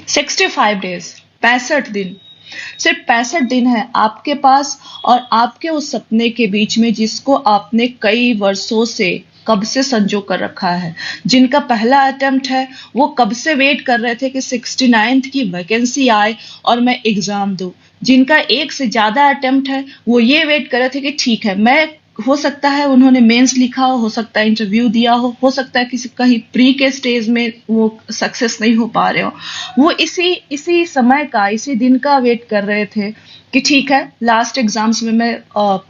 65 days, 65 दिन, सिर्फ 65 दिन है आपके पास और आपके उस सपने के बीच में जिसको आपने कई वर्षों से कब से संजो कर रखा है। जिनका पहला अटेम्प्ट है वो कब से वेट कर रहे थे कि 69th की वैकेंसी आए और मैं एग्जाम दूं। जिनका एक से ज्यादा अटेम्प्ट है वो ये वेट कर रहे थे कि ठीक है मैं, हो सकता है उन्होंने मेंस लिखा हो सकता है इंटरव्यू दिया हो सकता है किसी कहीं प्री के स्टेज में वो सक्सेस नहीं हो पा रहे हो। वो इसी इसी समय का, इसी दिन का वेट कर रहे थे कि ठीक है लास्ट एग्जाम्स में मैं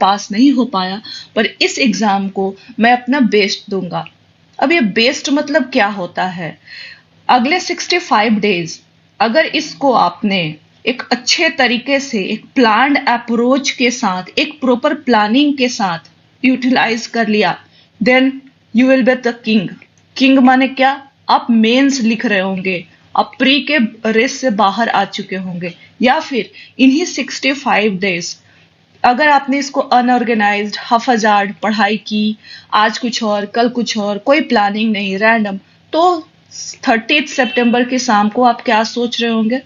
पास नहीं हो पाया, पर इस एग्जाम को मैं अपना बेस्ट दूंगा। अब ये बेस्ट मतलब क्या होता है? अगले 65 डेज अगर इसको आपने एक अच्छे तरीके से, एक प्लान्ड अप्रोच के साथ, एक प्रॉपर प्लानिंग के साथ यूटिलाइज कर लिया, then you will be the king. King माने क्या? आप मेंस लिख रहे होंगे, आप प्री के रेस से बाहर आ चुके होंगे, या फिर इन्हीं 65 डेज अगर आपने इसको अनऑर्गेनाइज्ड हाफाजार्ड पढ़ाई की, आज कुछ और कल कुछ और, कोई प्लानिंग नहीं, रैंडम, तो 30 सितंबर की शाम को आप क्या सोच रहे होंगे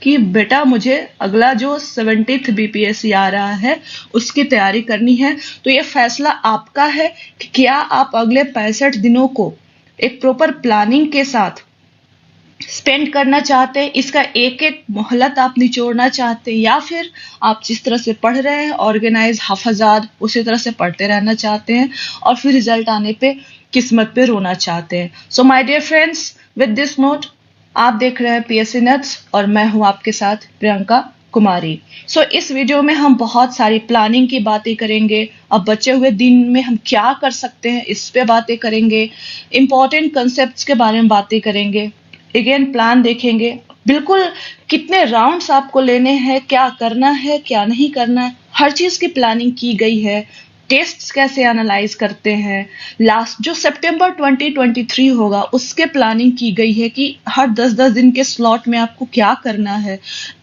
कि बेटा मुझे अगला जो 70th बीपीएससी आ रहा है उसकी तैयारी करनी है। तो ये फैसला आपका है कि क्या आप अगले 65 दिनों को एक प्रॉपर प्लानिंग के साथ स्पेंड करना चाहते हैं, इसका एक एक मोहलत आप निचोड़ना चाहते हैं, या फिर आप जिस तरह से पढ़ रहे हैं ऑर्गेनाइज हाफाजाद उसी तरह से पढ़ते रहना चाहते हैं और फिर रिजल्ट आने पे किस्मत पे रोना चाहते हैं। So my dear friends, with this note आप देख रहे हैं पीएससी नट्स और मैं हूं आपके साथ प्रियंका कुमारी। सो इस वीडियो में हम बहुत सारी प्लानिंग की बातें करेंगे, अब बचे हुए दिन में हम क्या कर सकते हैं इस पे बातें करेंगे, इंपॉर्टेंट कंसेप्ट्स के बारे में बातें करेंगे, अगेन प्लान देखेंगे, बिल्कुल कितने राउंड्स आपको लेने हैं, क्या करना है क्या नहीं करना है, हर चीज की प्लानिंग की गई है। टेस्ट्स कैसे एनालाइज करते हैं, लास्ट जो सितंबर 2023 होगा उसके प्लानिंग की गई है कि हर 10-10 दिन के स्लॉट में आपको क्या करना है।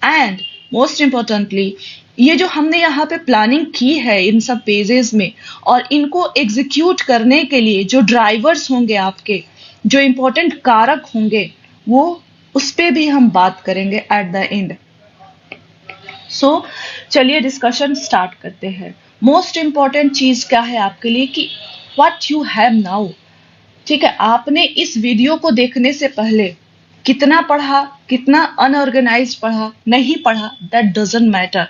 एंड मोस्ट इम्पोर्टेंटली ये जो हमने यहाँ पे प्लानिंग की है इन सब पेजेस में, और इनको एग्जीक्यूट करने के लिए जो ड्राइवर्स होंगे आपके, जो इम्पोर्टेंट कारक होंगे, वो उस पे भी हम बात करेंगे एट द एंड। सो चलिए डिस्कशन स्टार्ट करते हैं। मोस्ट इंपॉर्टेंट चीज क्या है आपके लिए कि व्हाट यू हैव नाउ। ठीक है, आपने इस वीडियो को देखने से पहले कितना पढ़ा, कितना अनऑर्गेनाइज्ड पढ़ा, नहीं पढ़ा, that doesn't matter.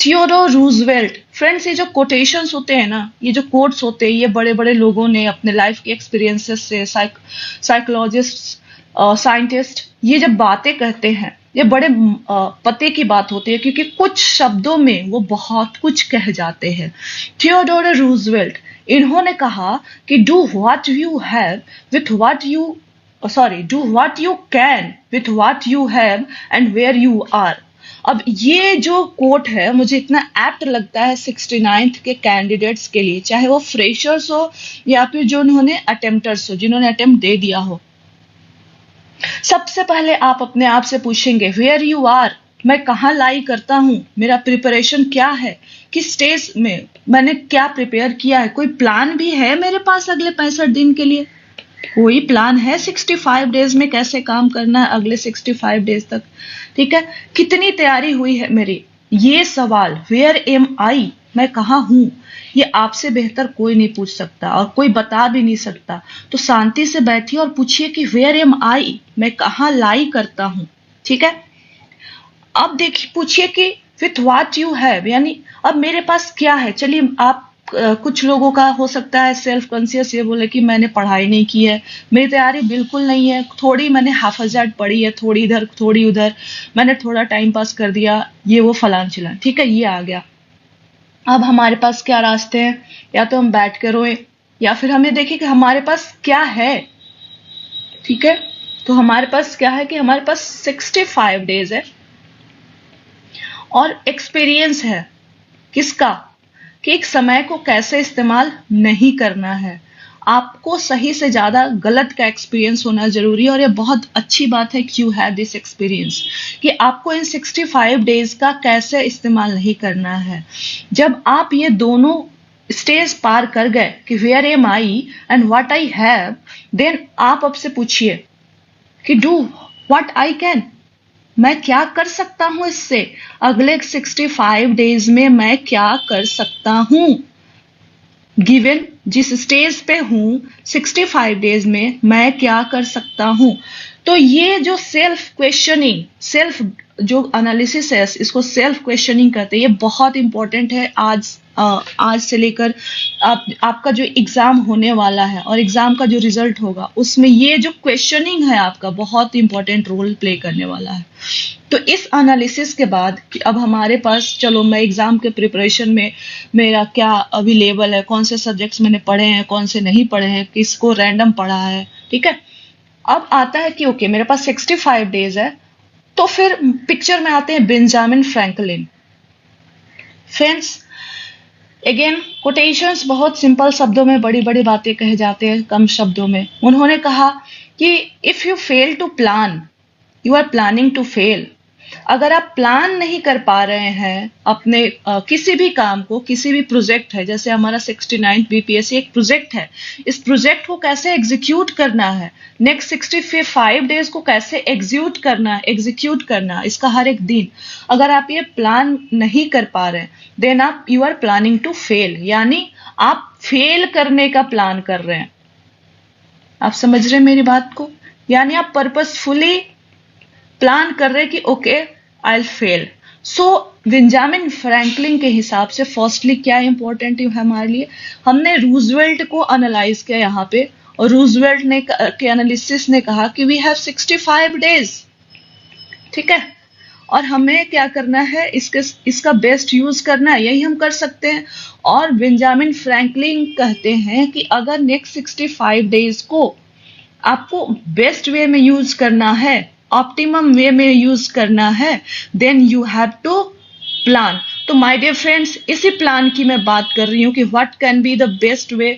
Theodore Roosevelt, friends ये जो कोटेशंस होते हैं ना, ये जो कोट्स होते हैं, ये बड़े बड़े लोगों ने अपने लाइफ के एक्सपीरियंसेस से, साइकोलॉजिस्ट, साइंटिस्ट ये जब बातें कहते हैं ये बड़े पते की बात होती है, क्योंकि कुछ शब्दों में वो बहुत कुछ कह जाते हैं। थियोडोर रूजवेल्ट इन्होंने कहा कि do what you have with what you, sorry, do what you can with what you have and where you are. अब ये जो कोट है मुझे इतना एप्ट लगता है 69th के कैंडिडेट्स के लिए, चाहे वो फ्रेशर्स हो या फिर जो उन्होंने अटेम्प्टर्स हो, जिन्होंने अटेम्प्ट दे दिया हो। सबसे पहले आप अपने आप से पूछेंगे वेयर यू आर, मैं कहाँ लाई करता हूं, मेरा प्रिपरेशन क्या है, किस स्टेज में मैंने क्या प्रिपेयर किया है, कोई प्लान भी है मेरे पास अगले 65 दिन के लिए, कोई प्लान है 65 डेज में कैसे काम करना है अगले 65 डेज तक। ठीक है, कितनी तैयारी हुई है मेरी, ये सवाल वेयर एम आई, मैं कहाँ हूं, ये आपसे बेहतर कोई नहीं पूछ सकता और कोई बता भी नहीं सकता। तो शांति से बैठिए और पूछिए कि वेयर एम आई, मैं कहाँ लाई करता हूं। ठीक है, अब देखिए पूछिए कि विथ व्हाट यू हैव, यानी अब मेरे पास क्या है। चलिए आप कुछ लोगों का हो सकता है सेल्फ कॉन्शियस ये बोले कि मैंने पढ़ाई नहीं की है, मेरी तैयारी बिल्कुल नहीं है, थोड़ी मैंने हाफाजात पढ़ी है, थोड़ी इधर थोड़ी उधर, मैंने थोड़ा टाइम पास कर दिया, ये वो फलान चिलान। ठीक है, ये आ गया। अब हमारे पास क्या रास्ते हैं, या तो हम बैठ कर रोए या फिर हमें देखें कि हमारे पास क्या है। ठीक है, तो हमारे पास क्या है कि हमारे पास 65 डेज है और एक्सपीरियंस है किसका, कि एक समय को कैसे इस्तेमाल नहीं करना है। आपको सही से ज्यादा गलत का एक्सपीरियंस होना जरूरी है, और ये बहुत अच्छी बात है कि यू हैव दिस एक्सपीरियंस कि आपको इन 65 डेज का कैसे इस्तेमाल नहीं करना है। जब आप ये दोनों स्टेज पार कर गए कि where am I and what I have, then आप अब से पूछिए कि डू व्हाट आई कैन, मैं क्या कर सकता हूं इससे, अगले 65 डेज में मैं क्या कर सकता हूं, गिवन जिस स्टेज पे हूं 65 डेज में मैं क्या कर सकता हूं। तो ये जो सेल्फ क्वेश्चनिंग, सेल्फ जो एनालिसिस है, इसको सेल्फ क्वेश्चनिंग कहते हैं, ये बहुत इंपॉर्टेंट है आज से लेकर आपका जो एग्जाम होने वाला है और एग्जाम का जो रिजल्ट होगा उसमें ये जो क्वेश्चनिंग है आपका बहुत इंपॉर्टेंट रोल प्ले करने वाला है। तो इस एनालिसिस के बाद कि अब हमारे पास, चलो मैं एग्जाम के प्रिपरेशन में मेरा क्या अभी लेवल है, कौन से सब्जेक्ट्स मैंने पढ़े हैं, कौन से नहीं पढ़े हैं, किसको रैंडम पढ़ा है, ठीक है। अब आता है कि ओके मेरे पास 65 डेज है, तो फिर पिक्चर में आते हैं Benjamin Franklin. Friends, again quotations बहुत सिंपल शब्दों में बड़ी बड़ी बातें कहे जाते हैं कम शब्दों में। उन्होंने कहा कि if you fail to plan you are planning to fail. अगर आप प्लान नहीं कर पा रहे हैं अपने किसी भी काम को, किसी भी प्रोजेक्ट है, जैसे हमारा 69 बीपीएससी एक प्रोजेक्ट है, इस प्रोजेक्ट को कैसे एग्जीक्यूट करना है, नेक्स्ट 65 डेज को कैसे एग्जीक्यूट करना इसका हर एक दिन, अगर आप ये प्लान नहीं कर पा रहे देन आप you are planning to fail, यानी आप फेल करने का प्लान कर रहे हैं। आप समझ रहे हैं मेरी बात को, यानी आप पर्पसफुली प्लान कर रहे कि okay I will fail. So Benjamin Franklin के हिसाब से फर्स्टली क्या इंपॉर्टेंट है हमारे लिए, हमने रूजवेल्ट को एनालाइज किया यहाँ पे, और रूजवेल्ट ने के एनालिसिस ने कहा कि वी हैव 65 डेज, ठीक है, और हमें क्या करना है, इसका बेस्ट यूज करना है, यही हम कर सकते हैं। और बेंजामिन फ्रैंकलिन कहते हैं कि अगर नेक्स्ट 65 डेज को आपको बेस्ट वे में यूज करना है, ऑप्टिमम वे में यूज करना है, then you have to plan. तो माय डियर फ्रेंड्स, इसी प्लान की मैं बात कर रही हूँ कि what can be the best way,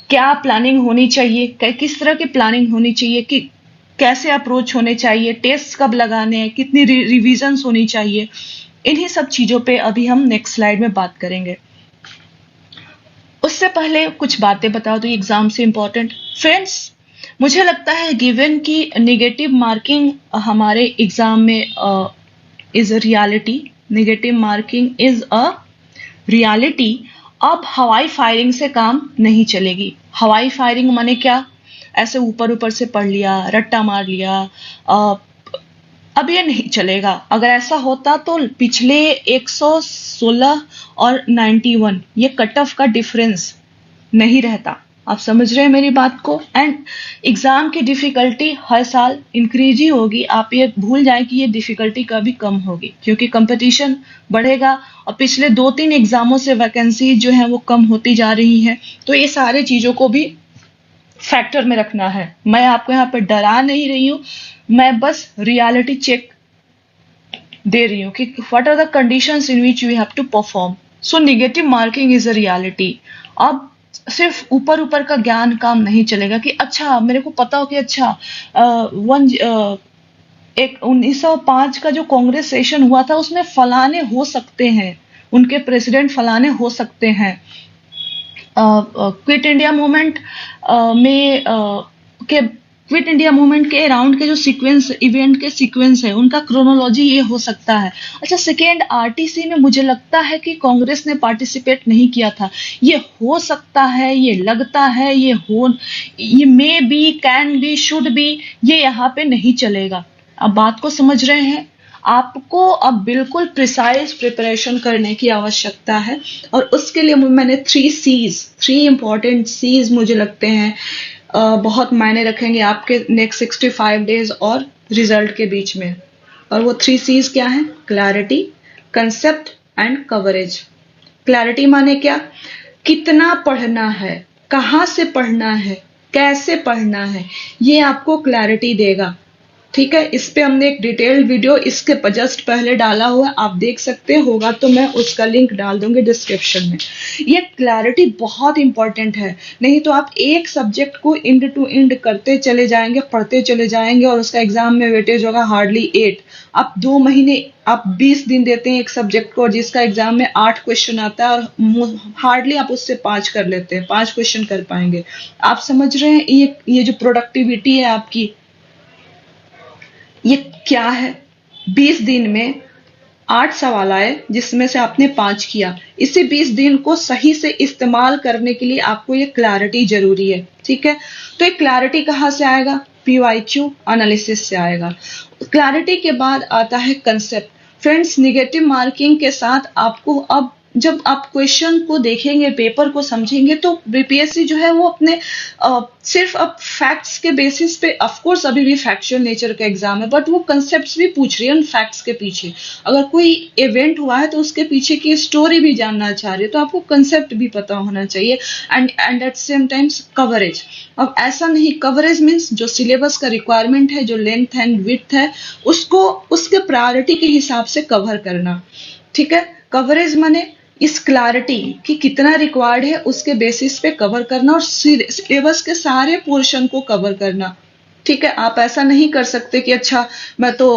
क्या प्लानिंग होनी चाहिए, किस तरह की प्लानिंग होनी चाहिए, कि कैसे अप्रोच होने चाहिए, टेस्ट कब लगाने हैं, कितनी रिविजन्स होनी चाहिए, इन्हीं सब चीजों पे अभी हम नेक्स्ट स्लाइड में बात करेंगे। उससे पहले कुछ बातें बताओ तो एग्जाम से इंपॉर्टेंट। फ्रेंड्स, मुझे लगता है गिवन की नेगेटिव मार्किंग हमारे एग्जाम में is a reality, negative marking is a reality. अब हवाई फायरिंग से काम नहीं चलेगी। हवाई फायरिंग माने क्या, ऐसे ऊपर ऊपर से पढ़ लिया, रट्टा मार लिया, अब ये नहीं चलेगा। अगर ऐसा होता तो पिछले 116 और 91 ये कट ऑफ का डिफरेंस नहीं रहता। आप समझ रहे हैं मेरी बात को। एंड एग्जाम की डिफिकल्टी हर साल इंक्रीज ही होगी, आप ये भूल जाएं कि ये डिफिकल्टी कभी कम होगी, क्योंकि कंपटीशन बढ़ेगा और पिछले 2-3 एग्जामों से वैकेंसी जो है वो कम होती जा रही है। तो ये सारे चीजों को भी फैक्टर में रखना है। मैं आपको यहाँ पे डरा नहीं रही हूँ, मैं बस रियलिटी चेक दे रही हूँ कि what are the conditions in which you have to perform. So negative marking is a reality. अब सिर्फ ऊपर ऊपर का ज्ञान काम नहीं चलेगा कि अच्छा मेरे को पता हो कि अच्छा एक 1905 का जो कांग्रेस सेशन हुआ था उसमें फलाने हो सकते हैं, उनके प्रेसिडेंट फलाने हो सकते हैं। Quit India movement quit India movement के अराउंड के जो सीक्वेंस, इवेंट के सीक्वेंस है, उनका क्रोनोलॉजी ये हो सकता है। अच्छा, सेकेंड आरटीसी में मुझे लगता है कि कांग्रेस ने पार्टिसिपेट नहीं किया था, ये हो सकता है, ये लगता है, ये may be, can be, should be, ये यहाँ पे नहीं चलेगा। अब बात को समझ रहे हैं। आपको अब बिल्कुल प्रिसाइज प्रिपरेशन करने की आवश्यकता है, और उसके लिए मैंने 3 इंपॉर्टेंट सीज मुझे लगते हैं बहुत मायने रखेंगे आपके नेक्स्ट 65 डेज और रिजल्ट के बीच में। और वो 3 सीज क्या है? Clarity, concept and coverage. Clarity माने क्या, कितना पढ़ना है, कहाँ से पढ़ना है, कैसे पढ़ना है, ये आपको क्लैरिटी देगा। ठीक है, इस पे हमने एक डिटेल्ड वीडियो इसके जस्ट पहले डाला हुआ, आप देख सकते होगा तो मैं उसका लिंक डाल दूंगी डिस्क्रिप्शन में। ये क्लैरिटी बहुत इंपॉर्टेंट है, नहीं तो आप एक सब्जेक्ट को इंड टू इंड करते चले जाएंगे, पढ़ते चले जाएंगे, और उसका एग्जाम में वेटेज होगा हार्डली 8। आप 2 महीने, आप 20 दिन देते हैं एक सब्जेक्ट को, जिसका एग्जाम में 8 क्वेश्चन आता है, और हार्डली आप उससे 5 कर लेते हैं, 5 क्वेश्चन कर पाएंगे। आप समझ रहे हैं ये जो प्रोडक्टिविटी है आपकी, ये क्या है? 20 दिन में 8 सवाल आए जिसमें से आपने 5 किया। इसी 20 दिन को सही से इस्तेमाल करने के लिए आपको ये क्लैरिटी जरूरी है, ठीक है। तो ये क्लैरिटी कहाँ से आएगा? पीवाईक्यू एनालिसिस से आएगा। क्लैरिटी के बाद आता है कंसेप्ट। फ्रेंड्स, निगेटिव मार्किंग के साथ आपको अब जब आप क्वेश्चन को देखेंगे, पेपर को समझेंगे, तो बीपीएससी जो है वो अपने सिर्फ अब फैक्ट्स के बेसिस पे, ऑफ कोर्स अभी भी फैक्चुअल नेचर का एग्जाम है, बट वो कंसेप्ट्स भी पूछ रही है उन फैक्ट्स के पीछे। अगर कोई इवेंट हुआ है तो उसके पीछे की स्टोरी भी जानना चाह रही है, तो आपको कंसेप्ट भी पता होना चाहिए, and at same times coverage. अब ऐसा नहीं, कवरेज मीन्स जो सिलेबस का रिक्वायरमेंट है, जो लेंथ एंड विड्थ है, उसको उसके प्रायोरिटी के हिसाब से कवर करना, ठीक है। कवरेज माने इस क्लैरिटी कि कितना रिक्वायर्ड है उसके बेसिस पे कवर करना, और सिलेबस के सारे पोर्शन को कवर करना, ठीक है। आप ऐसा नहीं कर सकते कि अच्छा मैं तो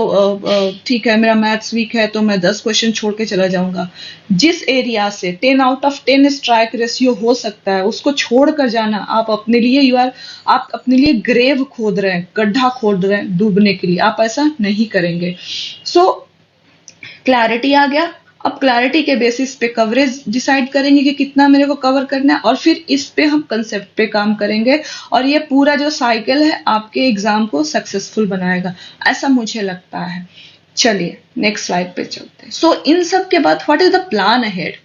ठीक है, मेरा मैथ्स वीक है तो मैं 10 क्वेश्चन छोड़ के चला जाऊंगा। जिस एरिया से 10 आउट ऑफ 10 स्ट्राइक रेशियो हो सकता है उसको छोड़ कर जाना, आप अपने लिए आप अपने लिए ग्रेव खोद रहे हैं, गड्ढा खोद रहे हैं डूबने के लिए, आप ऐसा नहीं करेंगे। सो क्लैरिटी आ गया। अब क्लैरिटी के बेसिस पे कवरेज डिसाइड करेंगे कि कितना मेरे को कवर करना है, और फिर इस पे हम कंसेप्ट पे काम करेंगे, और ये पूरा जो साइकिल है आपके एग्जाम को सक्सेसफुल बनाएगा, ऐसा मुझे लगता है। चलिए नेक्स्ट स्लाइड पे चलते हैं। सो इन सब के बाद what is the plan ahead?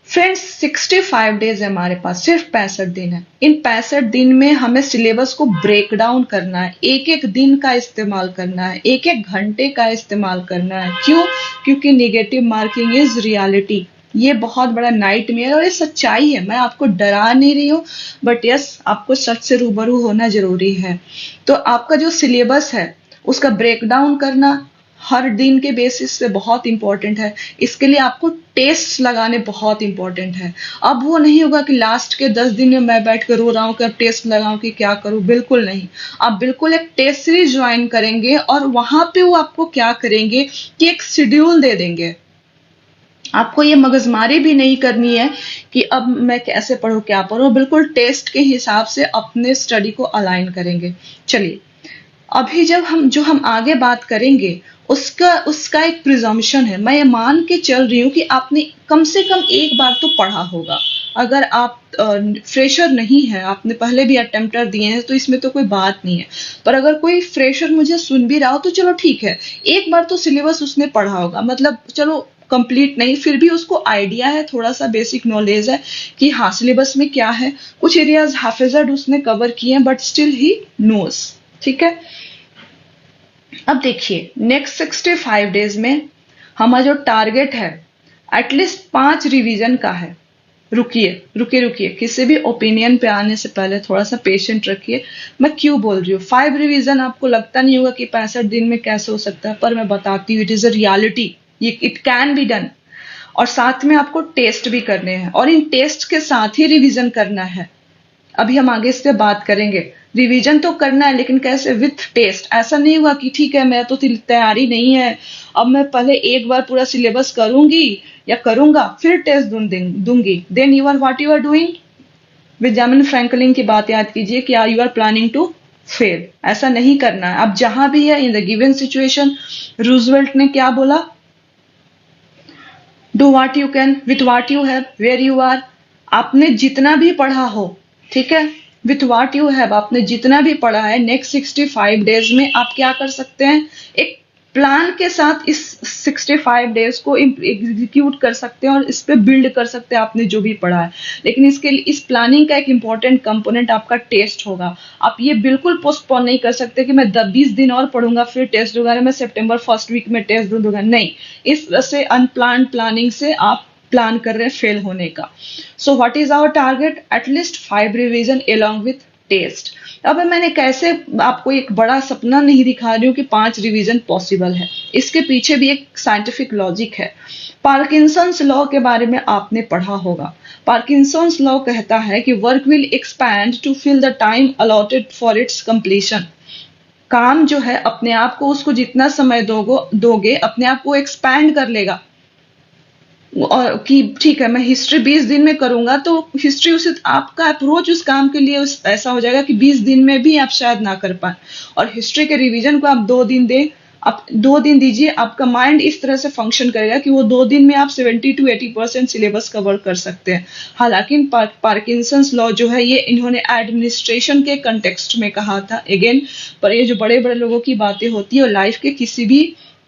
Friends, 65 days है हमारे पास, सिर्फ 65 दिन है। इन 65 दिन में हमें सिलेबस को ब्रेक डाउन करना है, एक एक दिन का इस्तेमाल करना है, एक एक घंटे का इस्तेमाल करना है। क्यों? क्योंकि निगेटिव मार्किंग इज रियलिटी। ये बहुत बड़ा नाइटमेयर और ये सच्चाई है। मैं आपको डरा नहीं रही हूँ, बट यस, आपको सच से रूबरू होना जरूरी है। तो आपका जो सिलेबस है उसका ब्रेक डाउन करना हर दिन के बेसिस पे बहुत इंपॉर्टेंट है। इसके लिए आपको टेस्ट लगाने बहुत इंपॉर्टेंट है। अब वो नहीं होगा कि लास्ट के 10 दिन में मैं बैठ कर रो रहा हूँ कि अब टेस्ट लगाऊं कि क्या करूं, बिल्कुल नहीं। आप बिल्कुल एक टेस्ट सीरीज ज्वाइन करेंगे और वहां पे वो आपको क्या करेंगे कि एक शेड्यूल दे देंगे। आपको ये मगजमारी भी नहीं करनी है कि अब मैं कैसे पढूं क्या पढूं, बिल्कुल टेस्ट के हिसाब से अपने स्टडी को अलाइन करेंगे। चलिए, अभी जो हम आगे बात करेंगे उसका उसका एक प्रिजम्पशन है। मैं ये मान के चल रही हूँ कि आपने कम से कम एक बार तो पढ़ा होगा। अगर आप फ्रेशर नहीं है, आपने पहले भी अटेम्प्टर दिए हैं, तो इसमें तो कोई बात नहीं है। पर अगर कोई फ्रेशर मुझे सुन भी रहा हो तो चलो ठीक है, एक बार तो सिलेबस उसने पढ़ा होगा, मतलब चलो कंप्लीट नहीं, फिर भी उसको आइडिया है, थोड़ा सा बेसिक नॉलेज है कि हाँ सिलेबस में क्या है। कुछ एरियाज हाफिजड उसने कवर किए हैं, बट स्टिल ही नोस, ठीक है। अब देखिए, नेक्स्ट 65 डेज में हमारा जो टारगेट है एटलीस्ट 5 रिवीजन का है। रुकिए रुकिए रुकिए, किसी भी ओपिनियन पे आने से पहले थोड़ा सा पेशेंट रखिए। मैं क्यों बोल रही हूँ 5 रिवीजन? आपको लगता नहीं होगा कि 65 दिन में कैसे हो सकता है, पर मैं बताती हूँ, इट इज अ रियलिटी, ये इट कैन बी डन। और साथ में आपको टेस्ट भी करने हैं, और इन टेस्ट के साथ ही रिवीजन करना है। अभी हम आगे इस पे बात करेंगे। रिवीजन तो करना है, लेकिन कैसे? With test. ऐसा नहीं हुआ कि ठीक है मैं तो तैयारी नहीं है, अब मैं पहले एक बार पूरा सिलेबस करूंगी या करूंगा फिर टेस्ट दूंगी। Then you are what you are doing. Benjamin Franklin की बात याद कीजिए कि you are planning to fail. ऐसा नहीं करना है। अब जहां भी है, in the given situation, Roosevelt ने क्या बोला? Do what you can with what you have where you are. आपने जितना भी पढ़ा हो, ठीक है, विथ व्हाट यू हैव, आपने जितना भी पढ़ा है, नेक्स्ट 65 डेज में आप क्या कर सकते हैं? एक प्लान के साथ इस 65 डेज को एग्जीक्यूट कर सकते हैं और इस पे बिल्ड कर सकते हैं आपने जो भी पढ़ा है। लेकिन इसके लिए इस प्लानिंग का एक इंपॉर्टेंट कंपोनेंट आपका टेस्ट होगा। आप ये बिल्कुल पोस्टपोन नहीं कर सकते कि मैं 20 दिन और पढ़ूंगा फिर टेस्ट दूंगा, मैं सितंबर फर्स्ट वीक में टेस्ट दूंगा, नहीं। इस वजह अनप्लान प्लानिंग से आप प्लान कर रहे हैं फेल होने का। So what is our target? At least 5 revision along with test. अब मैंने कैसे आपको एक बड़ा सपना नहीं दिखा रही हूँ कि 5 रिवीजन पॉसिबल है, इसके पीछे भी एक साइंटिफिक लॉजिक है। पार्किंसंस लॉ के बारे में आपने पढ़ा होगा। पार्किंसंस लॉ कहता है कि work will expand to fill the time allotted for its completion. काम जो है अपने आप को, उसको जितना समय दोगे अपने आप को एक्सपैंड कर लेगा। और कि ठीक है मैं हिस्ट्री 20 दिन में करूंगा, तो हिस्ट्री उसे आपका अप्रोच उस काम के लिए ऐसा हो जाएगा कि 20 दिन में भी आप शायद ना कर पाए। और हिस्ट्री के रिवीजन को आप 2 दिन दें, आप 2 दिन दीजिए, आपका माइंड इस तरह से फंक्शन करेगा कि वो 2 दिन में आप 70 to 80% सिलेबस कवर कर सकते हैं। हालांकि पार्किंसंस लॉ जो है ये इन्होंने एडमिनिस्ट्रेशन के कंटेक्स्ट में कहा था अगेन, पर ये जो बड़े बड़े लोगों की बातें होती है और लाइफ के किसी भी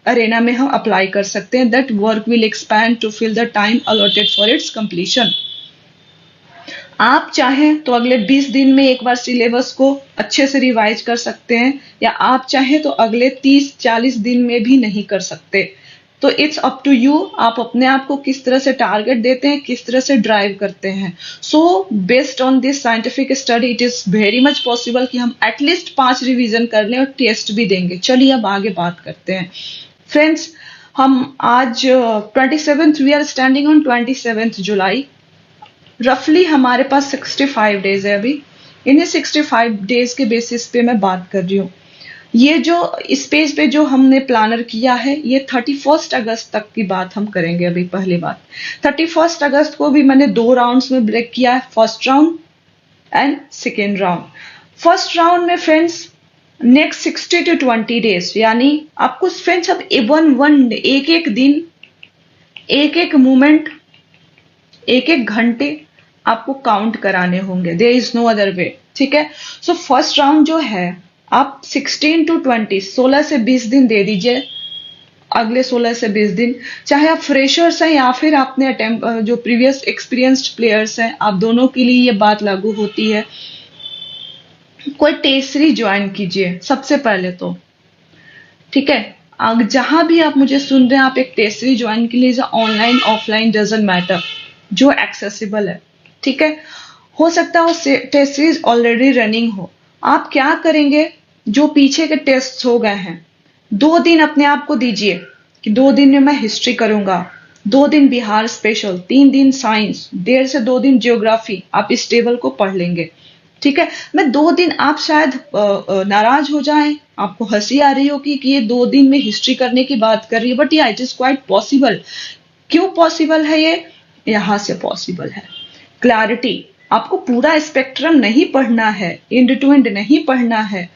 अरेना में हम अप्लाई कर सकते हैं। That work will expand to fill the time allotted for its completion. आप चाहें तो अगले 20 दिन में एक बार सिलेबस को अच्छे से रिवाइज कर सकते हैं, या आप चाहें तो अगले 30-40 दिन में भी नहीं कर सकते। तो इट्स अप टू यू, आप अपने आप को किस तरह से टारगेट देते हैं, किस तरह से ड्राइव करते हैं। So based on this scientific study it is very much possible कि हम एटलीस्ट 5 रिवीजन कर लें और टेस्ट भी देंगे। चलिए अब आगे बात करते हैं फ्रेंड्स। हम आज 27th, we are standing on 27th July. रफली हमारे पास 65 डेज है अभी। इन्हीं 65 डेज के बेसिस पे मैं बात कर रही हूँ। ये जो इस पेज पे जो हमने प्लानर किया है ये 31 अगस्त तक की बात हम करेंगे। अभी पहली बात, 31 अगस्त को भी मैंने 2 राउंड्स में ब्रेक किया है, first round and second round. First round में फ्रेंड्स नेक्स्ट 60 to 20 डेज, यानी आपको फ्रेंड्स अब एक एक दिन, एक एक मोमेंट, एक एक घंटे आपको काउंट कराने होंगे। There is no other way, ठीक है। सो फर्स्ट राउंड जो है आप 16 to 20, 16 से 20 दिन दे दीजिए। अगले 16 से 20 दिन, चाहे आप फ्रेशर्स हैं या फिर आपने अटेम्प्ट जो प्रीवियस एक्सपीरियंस्ड प्लेयर्स हैं, आप दोनों के लिए ये बात लागू होती है। कोई टेस्ट सीरीज ज्वाइन कीजिए सबसे पहले तो, ठीक है। जहां भी आप मुझे सुन रहे हैं, आप एक टेस्ट सीरीज ज्वाइन के लिए, ऑनलाइन ऑफलाइन डजंट मैटर, जो एक्सेसिबल है, ठीक है। हो सकता है वो टेस्ट सीरीज ऑलरेडी रनिंग हो। आप क्या करेंगे, जो पीछे के टेस्ट हो गए हैं, 2 दिन अपने आप को दीजिए कि 2 दिन में मैं हिस्ट्री करूंगा, 2 दिन बिहार स्पेशल, 3 दिन साइंस, 1.5 से 2 दिन ज्योग्राफी। आप इस टेबल को पढ़ लेंगे, ठीक है। मैं 2 दिन, आप शायद नाराज हो जाएं, आपको हंसी आ रही होगी कि ये 2 दिन में हिस्ट्री करने की बात कर रही है, बट या इट इज क्वाइट पॉसिबल। क्यों पॉसिबल है ये? यहां से पॉसिबल है। क्लैरिटी, आपको पूरा स्पेक्ट्रम नहीं पढ़ना है, एंड टू एंड नहीं पढ़ना है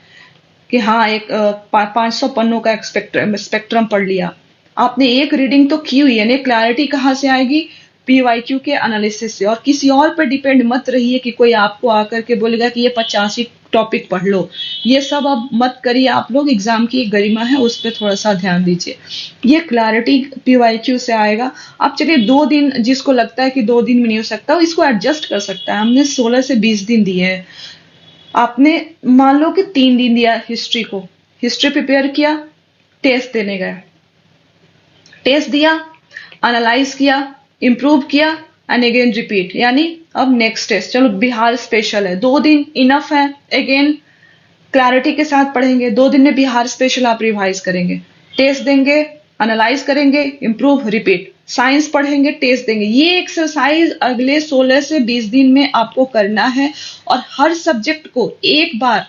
कि हाँ एक 500 पन्नों का स्पेक्ट्रम पढ़ लिया। आपने एक रीडिंग तो की हुई है ना। क्लैरिटी कहाँ से आएगी? पीवाईक्यू के एनालिसिस से। और किसी और पर डिपेंड मत रहिए कि कोई आपको आकर के बोलेगा कि ये 85 टॉपिक पढ़ लो। ये सब अब मत करिए आप लोग, एग्जाम की एक गरिमा है, उस पर थोड़ा सा ध्यान दीजिए। ये क्लैरिटी पीवाईक्यू से आएगा। आप चलिए 2 दिन, जिसको लगता है कि 2 दिन में नहीं हो सकता, इसको एडजस्ट कर सकता है। हमने 16 से 20 दिन दिए हैं, आपने मान लो कि 3 दिन दिया हिस्ट्री को, हिस्ट्री प्रिपेयर किया, टेस्ट देने गए, टेस्ट दिया, एनालाइज किया, इंप्रूव किया एंड अगेन रिपीट। यानी अब नेक्स्ट टेस्ट, चलो बिहार स्पेशल है, 2 दिन इनफ है। अगेन क्लैरिटी के साथ पढ़ेंगे, 2 दिन में बिहार स्पेशल आप रिवाइज करेंगे, टेस्ट देंगे, एनालाइज करेंगे, इंप्रूव, रिपीट। साइंस पढ़ेंगे, टेस्ट देंगे। ये एक्सरसाइज अगले 16 से 20 दिन में आपको करना है, और हर सब्जेक्ट को एक बार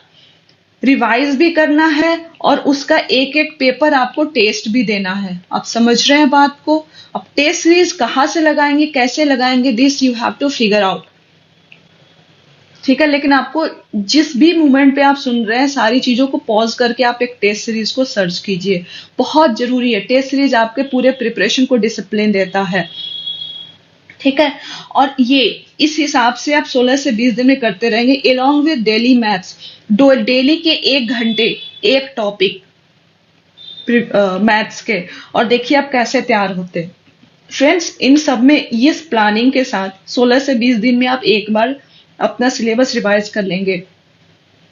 रिवाइज भी करना है, और उसका एक एक पेपर आपको टेस्ट भी देना है। आप समझ रहे हैं बात को? अब टेस्ट सीरीज कहां से लगाएंगे, कैसे लगाएंगे, this you have to figure out, ठीक है। लेकिन आपको जिस भी मोमेंट पे आप सुन रहे हैं, सारी चीजों को पॉज करके आप एक टेस्ट सीरीज को सर्च कीजिए, बहुत जरूरी है। टेस्ट सीरीज आपके पूरे प्रिपरेशन को डिसिप्लिन देता है, ठीक है। और ये इस हिसाब से आप 16 से 20 दिन में करते रहेंगे, along with daily maths. Daily के 1 घंटे एक टॉपिक मैथ्स के, और देखिए आप कैसे तैयार होते हैं फ्रेंड्स। इन सब में ये प्लानिंग के साथ 16 से 20 दिन में आप एक बार अपना सिलेबस रिवाइज कर लेंगे।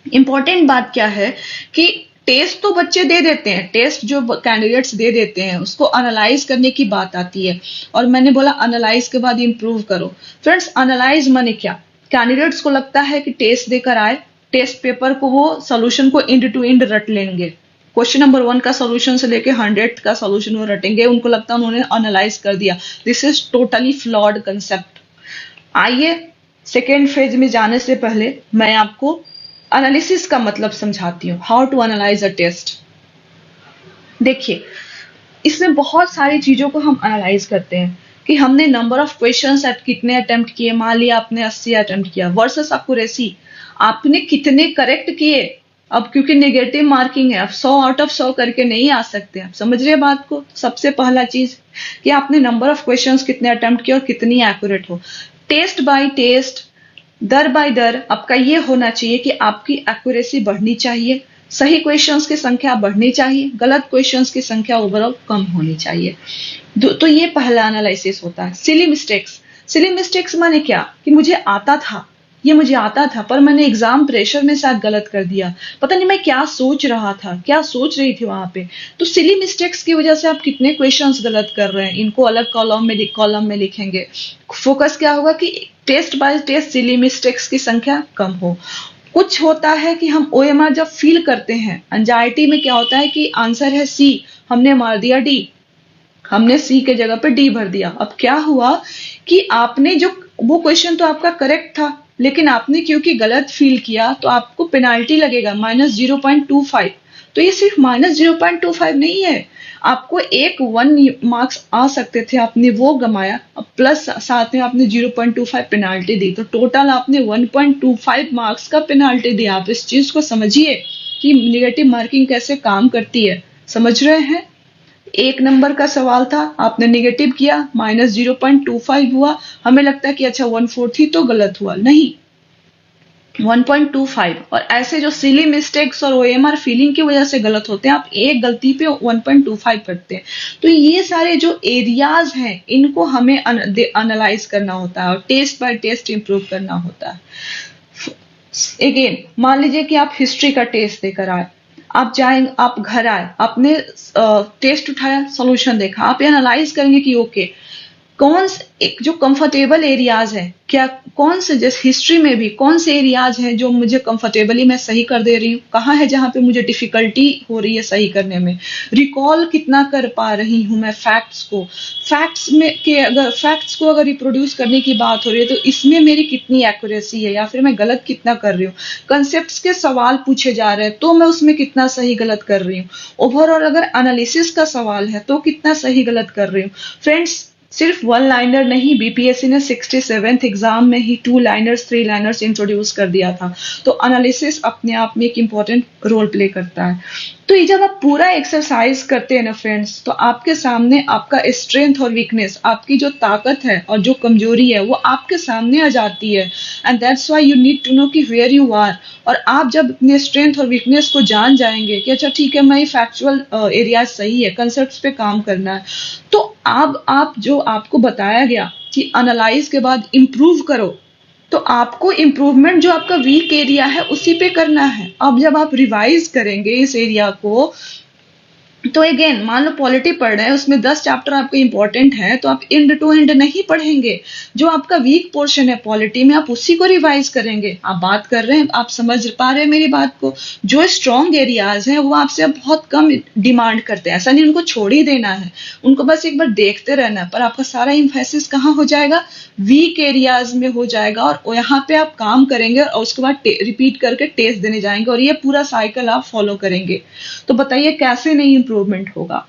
इंपॉर्टेंट बात क्या है कि टेस्ट तो बच्चे दे देते हैं, टेस्ट जो कैंडिडेट्स दे देते हैं उसको एनालाइज करने की बात आती है। और मैंने बोला एनालाइज के बाद इंप्रूव करो। फ्रेंड्स एनालाइज माने क्या? कैंडिडेट्स को लगता है कि टेस्ट देकर आए, टेस्ट पेपर को वो सोल्यूशन को एंड टू एंड रट लेंगे, क्वेश्चन नंबर 1 का सोल्यूशन से लेके 100 का सोल्यूशन वो रटेंगे, उनको लगता है उन्होंने एनालाइज कर दिया। This is totally flawed concept. आइए सेकेंड फेज में जाने से पहले मैं आपको एनालिसिस का मतलब समझाती हूँ, how to analyse a test. देखिए इसमें बहुत सारी चीजों को हम एनालाइज करते हैं कि हमने नंबर ऑफ क्वेश्चंस कितने अटेम्प्ट किए। मान लिया आपने 80 अटेम्प्ट किया, वर्सेस एक्यूरेसी आपने कितने करेक्ट किए, अब क्योंकि नेगेटिव मार्किंग है, अब 100 आउट ऑफ 100 करके नहीं आ सकते। आप समझ रहे हैं बात को? सबसे पहला चीज कि आपने नंबर ऑफ क्वेश्चंस कितने अटेम्प्ट किए और कितनी एक्यूरेट हो। टेस्ट बाय टेस्ट, दर बाय दर आपका ये होना चाहिए कि आपकी एक्यूरेसी बढ़नी चाहिए, सही क्वेश्चंस की संख्या बढ़नी चाहिए, गलत क्वेश्चंस की संख्या ओवरऑल कम होनी चाहिए। तो ये पहला एनालिसिस होता है। सिली मिस्टेक्स, सिली मिस्टेक्स माने क्या कि मुझे आता था, ये मुझे आता था पर मैंने एग्जाम प्रेशर में शायद गलत कर दिया, पता नहीं मैं क्या सोच रहा था, क्या सोच रही थी वहां पे। तो सिली मिस्टेक्स की वजह से आप कितने क्वेश्चंस गलत कर रहे हैं, इनको अलग कॉलम में लिखेंगे। फोकस क्या होगा कि test by test silly mistakes की संख्या कम हो। कुछ होता है कि हम ओएमआर जब फील करते हैं, एंजाइटी में क्या होता है कि आंसर है सी, हमने मार दिया डी, हमने सी के जगह पे डी भर दिया। अब क्या हुआ कि आपने जो, वो क्वेश्चन तो आपका करेक्ट था लेकिन आपने क्योंकि गलत फील किया तो आपको पेनाल्टी लगेगा -0.25। तो ये सिर्फ -0.25 नहीं है, आपको एक 1 मार्क्स आ सकते थे, आपने वो गमाया, प्लस साथ में आपने 0.25 पेनाल्टी दी, तो टोटल आपने 1.25 मार्क्स का पेनाल्टी दिया। आप इस चीज को समझिए कि नेगेटिव मार्किंग कैसे काम करती है। समझ रहे हैं? एक नंबर का सवाल था, आपने निगेटिव किया, -0.25 हुआ, हमें लगता है कि अच्छा 1/4 ही तो गलत हुआ, नहीं 1.25। और ऐसे जो सिली मिस्टेक्स और ओएमआर फीलिंग की वजह से गलत होते हैं, आप एक गलती पे 1.25 करते हैं। तो ये सारे जो एरियाज हैं इनको हमें एनालाइज करना होता है और टेस्ट बाय टेस्ट इंप्रूव करना होता है। अगेन मान लीजिए कि आप हिस्ट्री का टेस्ट देकर आए, आप जाएंगे, आप घर आए, आपने टेस्ट उठाया, सॉल्यूशन देखा, आप एनालाइज करेंगे कि ओके कौन से एक जो कंफर्टेबल एरियाज है, क्या कौन से, जैसे हिस्ट्री में भी कौन से एरियाज हैं जो मुझे कंफर्टेबली मैं सही कर दे रही हूँ, कहाँ है जहां पे मुझे डिफिकल्टी हो रही है सही करने में, रिकॉल कितना कर पा रही हूँ मैं फैक्ट्स को, फैक्ट्स को अगर रिप्रोड्यूस करने की बात हो रही है तो इसमें मेरी कितनी एक्यूरेसी है या फिर मैं गलत कितना कर रही हूँ, कंसेप्ट के सवाल पूछे जा रहे हैं तो मैं उसमें कितना सही गलत कर रही हूँ, ओवरऑल अगर एनालिसिस का सवाल है तो कितना सही गलत कर रही हूँ। फ्रेंड्स सिर्फ 1 लाइनर नहीं, बीपीएससी ने 67th एग्जाम में ही 2 लाइनर्स 3 लाइनर्स इंट्रोड्यूस कर दिया था। तो एनालिसिस अपने आप में एक इंपॉर्टेंट रोल प्ले करता है। तो ये जब आप पूरा एक्सरसाइज करते हैं ना फ्रेंड्स, तो आपके सामने आपका स्ट्रेंथ और वीकनेस, आपकी जो ताकत है और जो कमजोरी है वो आपके सामने आ जाती है। And that's why you need to know कि वेयर यू आर। और आप जब अपने स्ट्रेंथ और वीकनेस को जान जाएंगे कि अच्छा ठीक है मैं ये फैक्चुअल एरिया सही है, कंसेप्ट पे काम करना है, तो आप जो आपको बताया गया कि एनालाइज के बाद इंप्रूव करो, तो आपको इम्प्रूवमेंट जो आपका वीक एरिया है उसी पे करना है। अब जब आप रिवाइज करेंगे इस एरिया को, तो अगेन मान लो पॉलिटी पढ़ रहे हैं, उसमें 10 चैप्टर आपके इंपॉर्टेंट है, तो आप एंड टू एंड नहीं पढ़ेंगे, जो आपका वीक पोर्शन है पॉलिटी में आप उसी को रिवाइज करेंगे। आप बात कर रहे हैं, आप समझ पा रहे हैं मेरी बात को? जो स्ट्रॉन्ग एरियाज हैं वो आपसे अब बहुत कम डिमांड करते हैं, ऐसा नहीं उनको छोड़ ही देना है, उनको बस एक बार देखते रहना है, पर आपका सारा इम्फेसिस कहाँ हो जाएगा? वीक एरियाज में हो जाएगा, और यहाँ पे आप काम करेंगे और उसके बाद रिपीट करके टेस्ट देने जाएंगे, और ये पूरा साइकिल आप फॉलो करेंगे। तो बताइए कैसे नहीं इम्प्रूवमेंट होगा?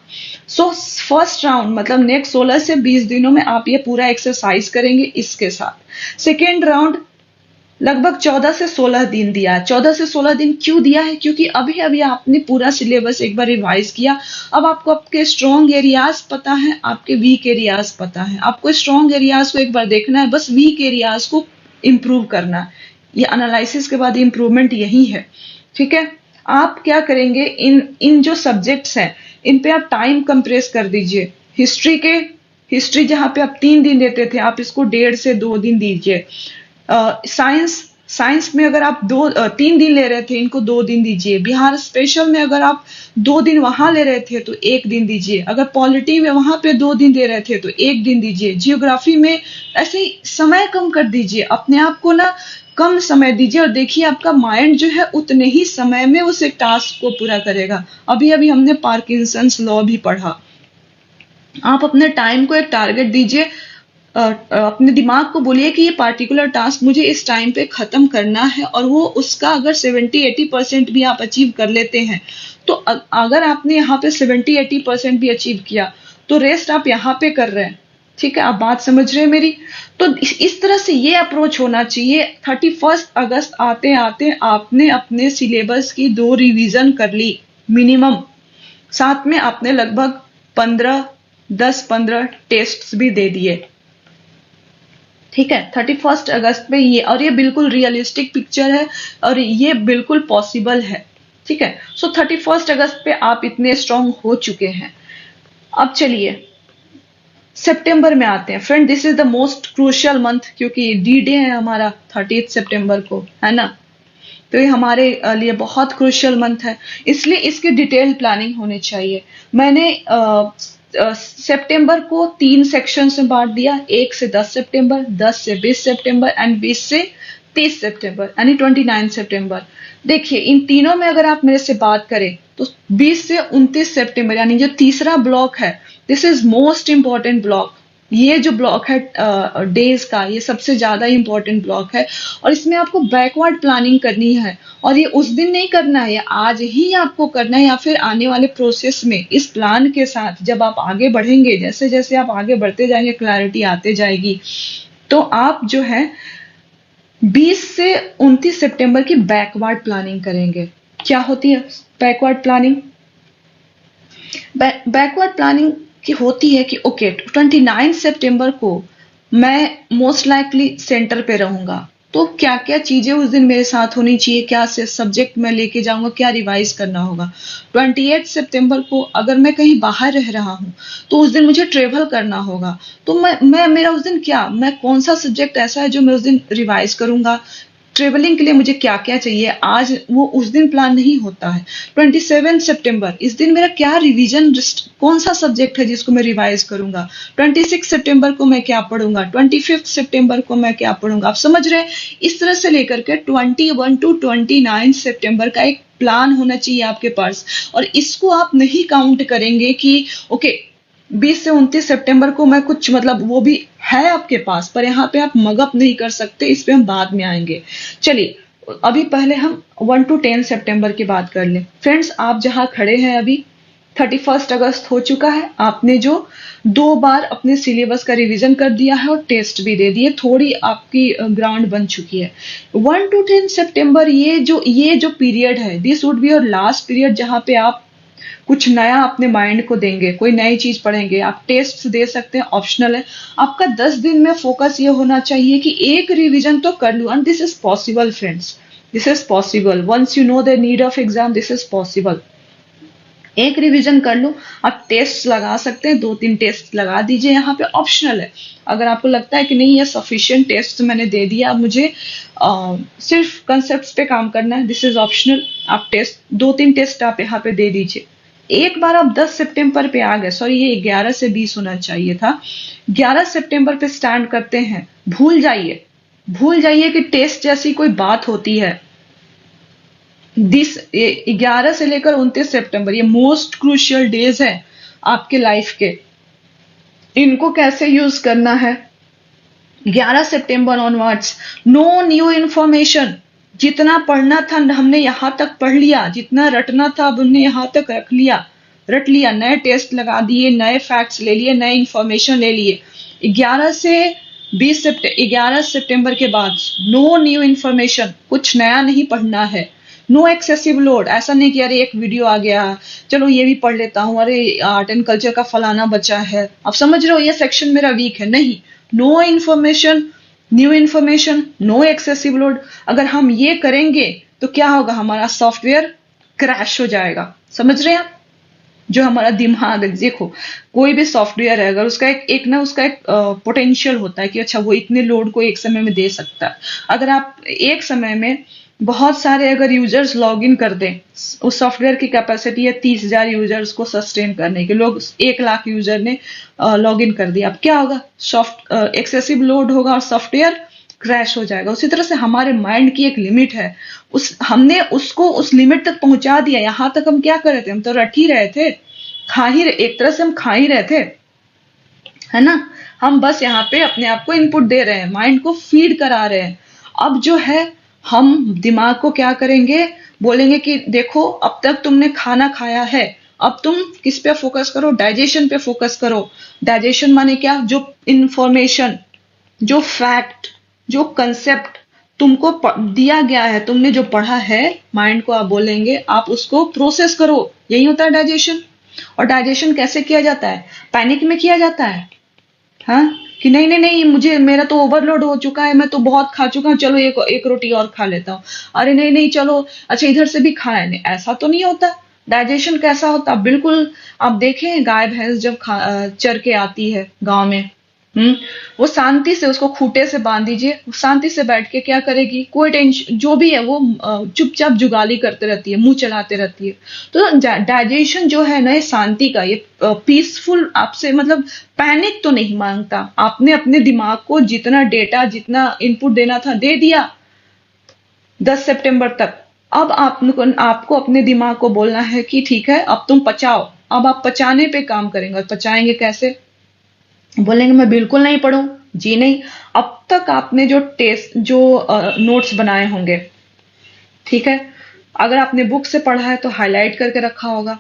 सो फर्स्ट राउंड मतलब नेक्स्ट 16 से 20 दिनों में आप ये पूरा एक्सरसाइज करेंगे इसके साथ। सेकेंड राउंड लगभग 14 से 16 दिन दिया है। 14 से 16 दिन क्यों दिया है? क्योंकि अभी अभी आपने पूरा सिलेबस एक बार रिवाइज किया, अब आपको आपके स्ट्रॉन्ग एरियाज पता है, आपके वीक एरियाज पता है, आपको स्ट्रॉन्ग एरियाज को एक बार देखना है, बस वीक एरियाज को इम्प्रूव करना है। ये एनालिसिस के बाद इम्प्रूवमेंट यही है, ठीक है? आप क्या करेंगे, इन जो सब्जेक्ट्स हैं इन पे आप टाइम कंप्रेस कर दीजिए। हिस्ट्री जहां पे आप 3 दिन देते थे आप इसको 1.5 से 2 दिन दीजिए। साइंस में अगर आप 3 दिन ले रहे थे, इनको 2 दिन दीजिए। बिहार स्पेशल में अगर आप 2 दिन वहां ले रहे थे तो 1 दिन दीजिए। अगर पॉलिटी में वहां पे 2 दिन दे रहे थे तो 1 दिन दीजिए। जियोग्राफी में ऐसे ही समय कम कर दीजिए, अपने आप को ना कम समय दीजिए, और देखिए आपका माइंड जो है उतने ही समय में उस एक टास्क को पूरा करेगा। अभी अभी हमने पार्किंसंस लॉ भी पढ़ा। आप अपने टाइम को एक टारगेट दीजिए, अपने दिमाग को बोलिए कि ये पार्टिकुलर टास्क मुझे इस टाइम पे खत्म करना है, और वो उसका अगर 70-80% भी आप अचीव कर लेते हैं, तो अगर आपने यहाँ पे 70-80% भी अचीव किया तो रेस्ट आप यहाँ पे कर रहे हैं, ठीक है, आप बात समझ रहे हैं मेरी? तो इस तरह से ये अप्रोच होना चाहिए। 31 अगस्त आते आते आपने अपने सिलेबस की 2 रिवीजन कर ली मिनिमम, साथ में आपने लगभग 10-15 टेस्ट भी दे दिए। ठीक है, 31 अगस्त पे ये, और ये बिल्कुल रियलिस्टिक पिक्चर है और ये बिल्कुल पॉसिबल है। ठीक है, सो 31 अगस्त पे आप इतने स्ट्रांग हो चुके हैं। अब चलिए सितंबर में आते हैं friend. This is the most crucial month, क्योंकि डी डे है हमारा 30 सितंबर को, है ना? तो ये हमारे लिए बहुत क्रूशियल मंथ है, इसलिए इसकी डिटेल प्लानिंग होनी चाहिए। मैंने सितंबर को 3 सेक्शन में बांट दिया, 1 से 10 सितंबर, 10 से 20 सितंबर एंड 20 से 30 सितंबर यानी 29 सितंबर। देखिए इन तीनों में अगर आप मेरे से बात करें तो 20 से 29 सितंबर यानी जो तीसरा ब्लॉक है, this is most important block. ये जो ब्लॉक है डेज का, ये सबसे ज्यादा इंपॉर्टेंट ब्लॉक है और इसमें आपको बैकवर्ड प्लानिंग करनी है। और ये उस दिन नहीं करना है, ये आज ही आपको करना है या फिर आने वाले प्रोसेस में इस प्लान के साथ जब आप आगे बढ़ेंगे, जैसे जैसे आप आगे बढ़ते जाएंगे क्लैरिटी आते जाएगी, तो आप जो है 20 से 29 सितंबर की बैकवर्ड प्लानिंग करेंगे। क्या होती है बैकवर्ड प्लानिंग? बैकवर्ड प्लानिंग की होती है कि ओके 29 सितंबर को मैं मोस्ट लाइकली सेंटर पे रहूंगा, तो क्या क्या चीजें उस दिन मेरे साथ होनी चाहिए, क्या सब्जेक्ट मैं लेके जाऊंगा, क्या रिवाइज करना होगा। 28 सितंबर को अगर मैं कहीं बाहर रह रहा हूं तो उस दिन मुझे ट्रेवल करना होगा, तो मैं मेरा उस दिन क्या, मैं कौन सा सब्जेक्ट ऐसा है जो मैं उस दिन रिवाइज करूंगा, ट्रेवलिंग के लिए मुझे क्या क्या चाहिए, आज वो उस दिन प्लान नहीं होता है। 27 सितंबर, इस दिन मेरा क्या रिवीजन, कौन सा सब्जेक्ट है जिसको मैं रिवाइज करूंगा। 26 सितंबर को मैं क्या पढ़ूंगा, 25 सितंबर को मैं क्या पढ़ूंगा। आप समझ रहे हैं? इस तरह से लेकर के 21 टू 29 सितंबर का एक प्लान होना चाहिए आपके पास। और इसको आप नहीं काउंट करेंगे कि ओके 20 से 29 सितंबर को मैं कुछ, मतलब वो भी है आपके पास पर यहाँ पे आप मगअप नहीं कर सकते, इस पे हम बाद में आएंगे। चलिए अभी पहले हम 1 to 10 सितंबर की बात कर लें। फ्रेंड्स आप जहां खड़े हैं अभी 31 अगस्त हो चुका है, आपने जो 2 बार अपने सिलेबस का रिवीजन कर दिया है और टेस्ट भी दे दिए, थोड़ी आपकी ग्राउंड बन चुकी है। 1 to 10 सितंबर ये जो पीरियड है, this would be your last period जहां पे आप कुछ नया अपने माइंड को देंगे, कोई नई चीज पढ़ेंगे। आप टेस्ट दे सकते हैं, ऑप्शनल है। आपका 10 दिन में फोकस ये होना चाहिए कि एक रिवीजन तो कर लूं, and this is possible friends, this is possible. Once you know the need of exam, this is possible. एक रिवीजन कर लो, आप टेस्ट लगा सकते हैं, 2-3 टेस्ट लगा दीजिए, यहाँ पे ऑप्शनल है। अगर आपको लगता है कि नहीं ये सफिशिएंट टेस्ट मैंने दे दिया, अब मुझे सिर्फ कंसेप्ट पे काम करना है, दिस इज ऑप्शनल। आप टेस्ट 2-3 टेस्ट आप यहाँ पे दे दीजिए। एक बार आप 10 सितंबर पे आ गए, सॉरी ये 11 से 20 होना चाहिए था, 11 सितंबर पे स्टैंड करते हैं, भूल जाइए कि टेस्ट जैसी कोई बात होती है। 11 से लेकर 29 सितंबर ये मोस्ट क्रूशियल डेज है आपके लाइफ के। इनको कैसे यूज करना है? 11 सितंबर ऑनवर्ड्स नो न्यू इंफॉर्मेशन। जितना पढ़ना था हमने यहां तक पढ़ लिया, जितना रटना था अब हमने यहां तक रट लिया। नए टेस्ट लगा दिए, नए फैक्ट्स ले लिए, नए इंफॉर्मेशन ले लिए। 11 सितंबर के बाद नो न्यू इंफॉर्मेशन, कुछ नया नहीं पढ़ना है। नो एक्सेसिव लोड, ऐसा नहीं कि अरे एक वीडियो आ गया चलो ये भी पढ़ लेता हूँ, अरे आर्ट एंड कल्चर का फलाना बचा है, आप समझ रहे हो ये सेक्शन मेरा वीक है। नहीं, no information, new information, no excessive load. अगर हम ये करेंगे तो क्या होगा, हमारा सॉफ्टवेयर क्रैश हो जाएगा। समझ रहे हैं आप? जो हमारा दिमाग, देखो कोई भी सॉफ्टवेयर है अगर उसका एक पोटेंशियल होता है कि अच्छा वो इतने लोड को एक समय में दे सकता है। अगर आप एक समय में बहुत सारे अगर यूजर्स लॉग इन कर दें, उस सॉफ्टवेयर की कैपेसिटी है 30,000 यूजर्स को सस्टेन करने के, लोग 1 लाख यूजर ने लॉग इन कर दिया, अब क्या होगा, एक्सेसिव लोड होगा और सॉफ्टवेयर क्रैश हो जाएगा। उसी तरह से हमारे माइंड की एक लिमिट है, हमने उसको उस लिमिट तक पहुंचा दिया। यहां तक हम क्या कर रहे थे, हम तो रट ही रहे थे, एक तरह से हम खा ही रहे थे, है ना। हम बस यहाँ पे अपने आप को इनपुट दे रहे हैं, माइंड को फीड करा रहे हैं। अब जो है हम दिमाग को क्या करेंगे, बोलेंगे कि देखो अब तक तुमने खाना खाया है, अब तुम किस पे फोकस करो? डाइजेशन पे फोकस करो। डाइजेशन माने क्या? जो इंफॉर्मेशन, जो फैक्ट, जो कंसेप्ट तुमको दिया गया है, तुमने जो पढ़ा है, माइंड को आप बोलेंगे, आप उसको प्रोसेस करो। यही होता है डाइजेशन। और डाइजेशन कैसे किया जाता है? पैनिक में किया जाता है। हाँ, कि नहीं नहीं नहीं, मुझे, मेरा तो ओवरलोड हो चुका है, मैं तो बहुत खा चुका हूँ, चलो एक एक रोटी और खा लेता हूँ। अरे नहीं नहीं, चलो अच्छा इधर से भी खाए। नहीं, ऐसा तो नहीं होता। डाइजेशन कैसा होता? बिल्कुल। आप देखें गाय भैंस जब चर के आती है गांव में, हम्म, वो शांति से, उसको खूंटे से बांध दीजिए, वो शांति से बैठ के क्या करेगी? कोई टेंशन जो भी है वो चुपचाप जुगाली करते रहती है, मुंह चलाते रहती है। तो डाइजेशन जो है ना, ये शांति का, ये पीसफुल आपसे, मतलब पैनिक तो नहीं मांगता। आपने अपने दिमाग को जितना डेटा, जितना इनपुट देना था दे दिया 10 सितंबर तक। अब आपको अपने दिमाग को बोलना है कि ठीक है, अब तुम पचाओ। अब आप पचाने पे काम करेंगे। और पचाएंगे कैसे? बोलेंगे मैं बिल्कुल नहीं पढ़ूं। जी नहीं। अब तक आपने जो टेस्ट, जो नोट्स बनाए होंगे, ठीक है, अगर आपने बुक से पढ़ा है तो हाईलाइट करके रखा होगा।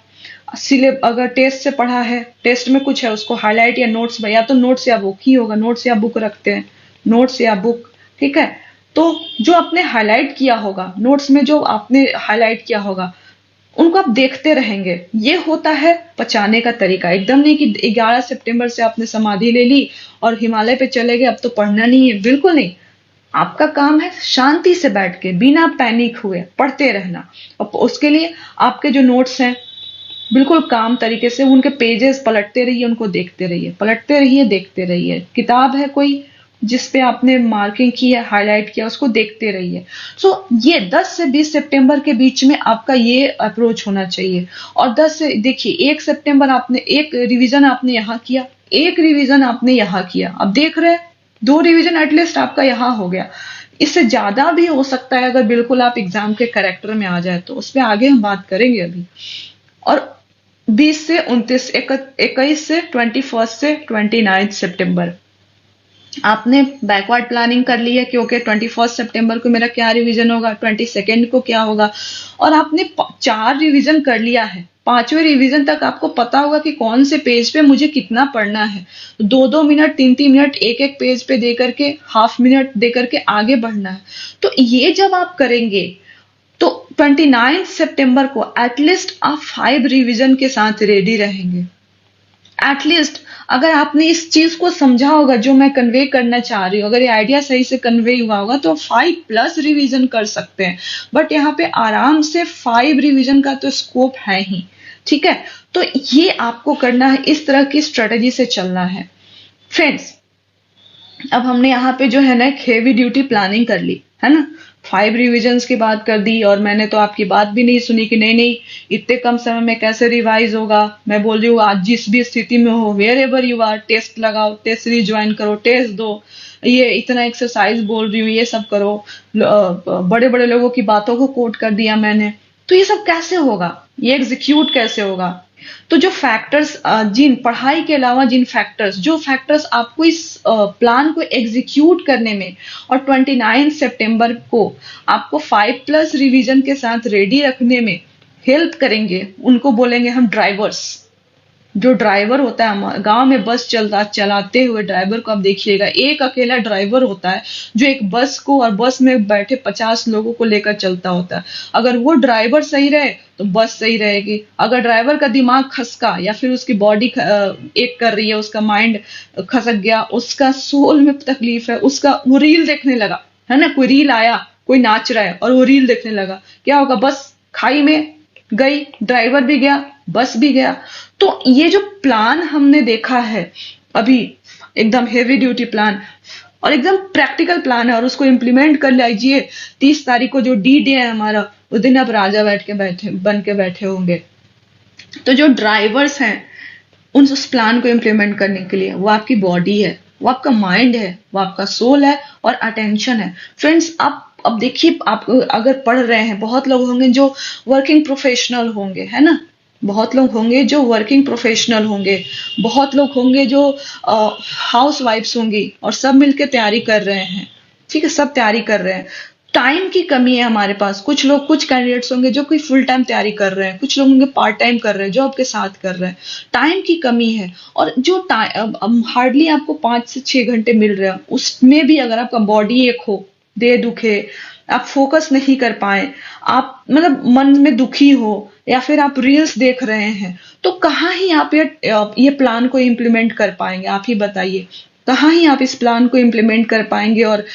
सिलेब अगर टेस्ट से पढ़ा है, टेस्ट में कुछ है, उसको हाईलाइट या नोट्स, या तो नोट्स या बुक ही होगा, नोट्स या बुक रखते हैं, नोट्स या बुक, ठीक है। तो जो आपने हाईलाइट किया होगा, नोट्स में जो आपने हाईलाइट किया होगा, उनको आप देखते रहेंगे। ये होता है पचाने का तरीका। एकदम नहीं कि 11 सितंबर से आपने समाधि ले ली और हिमालय पे चले गए, अब तो पढ़ना नहीं है, बिल्कुल नहीं। आपका काम है शांति से बैठ के बिना पैनिक हुए पढ़ते रहना। और उसके लिए आपके जो नोट्स हैं, बिल्कुल काम तरीके से उनके पेजेस पलटते रहिए, उनको देखते रहिए, पलटते रहिए, देखते रहिए। किताब है कोई जिस पे आपने मार्किंग की है, हाईलाइट किया, उसको देखते रहिए। सो ये 10 से 20 सितंबर के बीच में आपका ये अप्रोच होना चाहिए। और 10 से देखिए, 1 सितंबर आपने एक रिवीजन आपने यहाँ किया, एक रिवीजन आपने यहाँ किया, अब देख रहे हैं 2 रिवीजन एटलीस्ट आपका यहाँ हो गया। इससे ज्यादा भी हो सकता है अगर बिल्कुल आप एग्जाम के करेक्टर में आ जाए तो, उस पर आगे हम बात करेंगे अभी। और 20 से 29, 21 से 21 से 29 सितंबर आपने बैकवर्ड प्लानिंग कर ली है, क्योंकि 21 सितंबर को मेरा क्या रिवीजन होगा, 22 को क्या होगा। और आपने 4 रिवीजन कर लिया है, 5वें रिवीजन तक आपको पता होगा कि कौन से पेज पे मुझे कितना पढ़ना है। 2-2 मिनट, 3-3 मिनट एक एक पेज पे दे करके, हाफ मिनट दे करके आगे बढ़ना है। तो ये जब आप करेंगे तो 29 सितंबर को एटलीस्ट आप 5 रिवीजन के साथ रेडी रहेंगे। एटलीस्ट अगर आपने इस चीज को समझा होगा जो मैं कन्वे करना चाह रही हूँ, अगर ये आइडिया सही से कन्वे हुआ होगा, तो 5+ रिवीजन कर सकते हैं। बट यहाँ पे आराम से 5 रिवीजन का तो स्कोप है ही, ठीक है। तो ये आपको करना है, इस तरह की स्ट्रेटेजी से चलना है फ्रेंड्स। अब हमने यहाँ पे जो है ना एक हेवी ड्यूटी प्लानिंग कर ली है ना, 5 रिविजन्स की बात कर दी, और मैंने तो आपकी बात भी नहीं सुनी कि नहीं नहीं इतने कम समय में कैसे रिवाइज होगा। मैं बोल रही हूँ आज जिस भी स्थिति में हो, wherever you are, test लगाओ, टेस्ट सीरीज ज्वाइन करो, टेस्ट दो, ये इतना एक्सरसाइज बोल रही हूँ, ये सब करो। बड़े बड़े लोगों की बातों को कोट कर दिया मैंने। तो ये सब कैसे होगा, ये एग्जीक्यूट कैसे होगा? तो जो फैक्टर्स, जिन पढ़ाई के अलावा जिन फैक्टर्स, जो फैक्टर्स आपको इस प्लान को एग्जीक्यूट करने में और 29 सितंबर को आपको 5+ रिवीजन के साथ रेडी रखने में हेल्प करेंगे, उनको बोलेंगे हम ड्राइवर्स। जो ड्राइवर होता है गांव में, बस चलाते हुए ड्राइवर को आप देखिएगा, एक अकेला ड्राइवर होता है जो एक बस को और बस में बैठे 50 लोगों को लेकर चलता होता है। अगर वो ड्राइवर सही रहे तो बस सही रहेगी। अगर ड्राइवर का दिमाग खसका या फिर उसकी बॉडी एक कर रही है, उसका माइंड खसक गया, उसका सोल में तकलीफ है, उसका वो रील देखने लगा है ना, कोई रील आया, कोई नाच रहा है और वो रील देखने लगा, क्या होगा? बस खाई में गई, ड्राइवर भी गया, बस भी गया। तो ये जो प्लान हमने देखा है अभी, एकदम हेवी ड्यूटी प्लान और एकदम प्रैक्टिकल प्लान है, और उसको इम्प्लीमेंट कर लीजिए। 30 तारीख को जो डी डे है हमारा, उस दिन आप राजा बन के बैठे होंगे। तो जो ड्राइवर्स हैं उस प्लान को इम्प्लीमेंट करने के लिए, वो आपकी बॉडी है, वो आपका माइंड है, वो आपका सोल है और अटेंशन है। फ्रेंड्स, आप अब देखिए, आप अगर पढ़ रहे हैं, बहुत लोग होंगे जो वर्किंग प्रोफेशनल होंगे, है ना, बहुत लोग होंगे जो वर्किंग प्रोफेशनल होंगे, बहुत लोग होंगे जो हाउस वाइफ्स होंगी, और सब मिलकर तैयारी कर रहे हैं, ठीक है, सब तैयारी कर रहे हैं। टाइम की कमी है हमारे पास। कुछ लोग, कुछ कैंडिडेट्स होंगे जो कोई फुल टाइम तैयारी कर रहे हैं, कुछ लोग होंगे पार्ट टाइम कर रहे हैं, जॉब के साथ कर रहे हैं। टाइम की कमी है। और जो टाइम हार्डली आपको 5 से 6 घंटे मिल रहे हैं, उसमें भी अगर आपका बॉडी एक हो, देह दुखे, आप फोकस नहीं कर पाए, आप मतलब मन में दुखी हो, या फिर आप रील्स देख रहे हैं, तो कहाँ ही आप ये प्लान को इम्प्लीमेंट कर पाएंगे? आप ही बताइए, कहाँ ही आप इस प्लान को इम्प्लीमेंट कर पाएंगे? और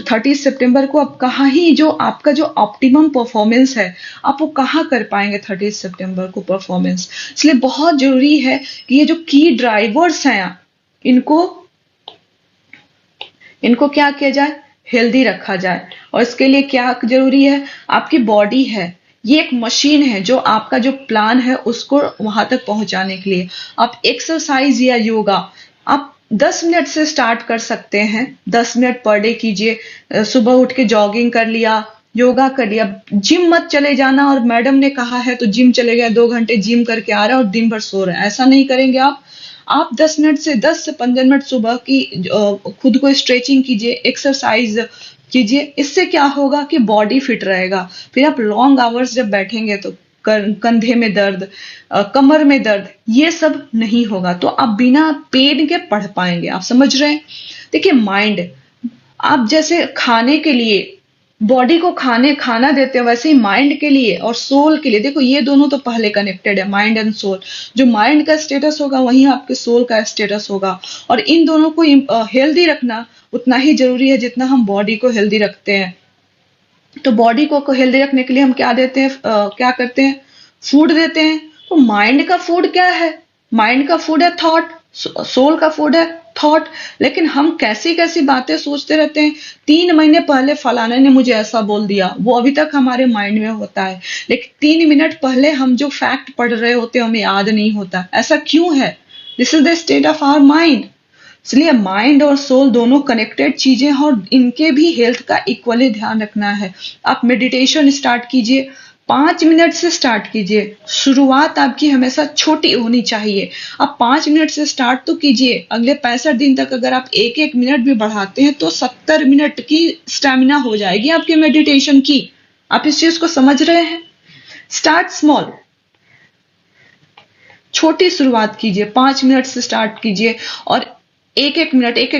30 सितंबर को आप कहाँ ही जो आपका जो ऑप्टिमम परफॉर्मेंस है, आप वो कहाँ कर पाएंगे 30 सितंबर को परफॉर्मेंस? इसलिए बहुत जरूरी है कि ये जो की ड्राइवर्स हैं, इनको इनको क्या किया जाए? हेल्दी रखा जाए। और इसके लिए क्या जरूरी है? आपकी बॉडी है, ये एक मशीन है जो आपका जो प्लान है उसको वहां तक पहुंचाने के लिए आप एक्सरसाइज या योगा आप 10 मिनट से स्टार्ट कर सकते हैं। 10 मिनट पर डे कीजिए। सुबह उठ के जॉगिंग कर लिया, योगा कर लिया। जिम मत चले जाना, और मैडम ने कहा है तो जिम चले गए, 2 घंटे जिम करके आ रहे हैं और दिन भर सो रहे हैं, ऐसा नहीं करेंगे आप 10 से 15 मिनट सुबह की खुद को स्ट्रेचिंग कीजिए, एक्सरसाइज कीजिए। इससे क्या होगा कि बॉडी फिट रहेगा। फिर आप लॉन्ग आवर्स जब बैठेंगे तो कंधे में दर्द, कमर में दर्द, ये सब नहीं होगा। तो आप बिना पेन के पढ़ पाएंगे। आप समझ रहे हैं? देखिए, माइंड, आप जैसे खाने के लिए बॉडी को खाना देते हैं, वैसे ही माइंड के लिए और सोल के लिए, देखो ये दोनों तो पहले कनेक्टेड है, माइंड एंड सोल। जो माइंड का स्टेटस होगा वही आपके सोल का स्टेटस होगा। और इन दोनों को हेल्दी रखना उतना ही जरूरी है जितना हम बॉडी को हेल्दी रखते हैं। तो बॉडी को हेल्दी रखने के लिए हम क्या देते हैं, क्या करते हैं? फूड देते हैं। तो माइंड का फूड क्या है? माइंड का फूड है थॉट, सोल का फूड है थॉट। लेकिन हम कैसी कैसी बातें सोचते रहते हैं। 3 महीने पहले फलाने ने मुझे ऐसा बोल दिया, वो अभी तक हमारे माइंड में होता है। लेकिन 3 मिनट पहले हम जो फैक्ट पढ़ रहे होते हैं हमें याद नहीं होता। ऐसा क्यों है? This is the state of our mind. इसलिए माइंड और सोल दोनों कनेक्टेड चीजें हैं और इनके भी हेल्थ का इक्वली ध्यान रखना है। आप मेडिटेशन स्टार्ट कीजिए, 5 मिनट से स्टार्ट कीजिए। शुरुआत आपकी हमेशा छोटी होनी चाहिए। आप 5 मिनट से स्टार्ट तो कीजिए। अगले 65 दिन तक अगर आप एक एक मिनट भी बढ़ाते हैं तो 70 मिनट की स्टेमिना हो जाएगी आपके मेडिटेशन की। आप इस चीज को समझ रहे हैं? स्टार्ट स्मॉल, छोटी शुरुआत कीजिए, 5 मिनट से स्टार्ट कीजिए और एक एक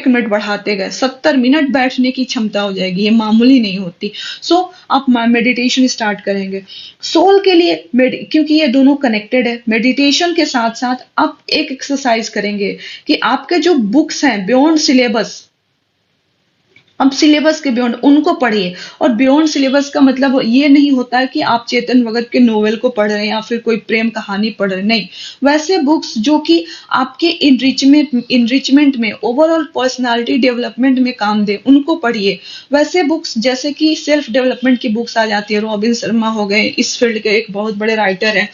मिनट बढ़ाते गए 70 मिनट बैठने की क्षमता हो जाएगी। ये मामूली नहीं होती। आप मेडिटेशन स्टार्ट करेंगे सोल के लिए, क्योंकि ये दोनों कनेक्टेड है। मेडिटेशन के साथ साथ आप एक एक्सरसाइज करेंगे कि आपके जो बुक्स हैं बियॉन्ड सिलेबस, अब सिलेबस के बियॉन्ड उनको पढ़िए। और बियॉन्ड सिलेबस का मतलब ये नहीं होता है कि आप चेतन भगत के नोवेल को पढ़ रहे हैं या फिर कोई प्रेम कहानी पढ़ रहे हैं, नहीं। वैसे बुक्स जो कि आपके इनरिचमेंट में, ओवरऑल पर्सनालिटी डेवलपमेंट में काम दे, उनको पढ़िए। वैसे बुक्स जैसे कि सेल्फ डेवलपमेंट की बुक्स आ जाती है, रॉबिन शर्मा हो गए, इस फील्ड के एक बहुत बड़े राइटर हैं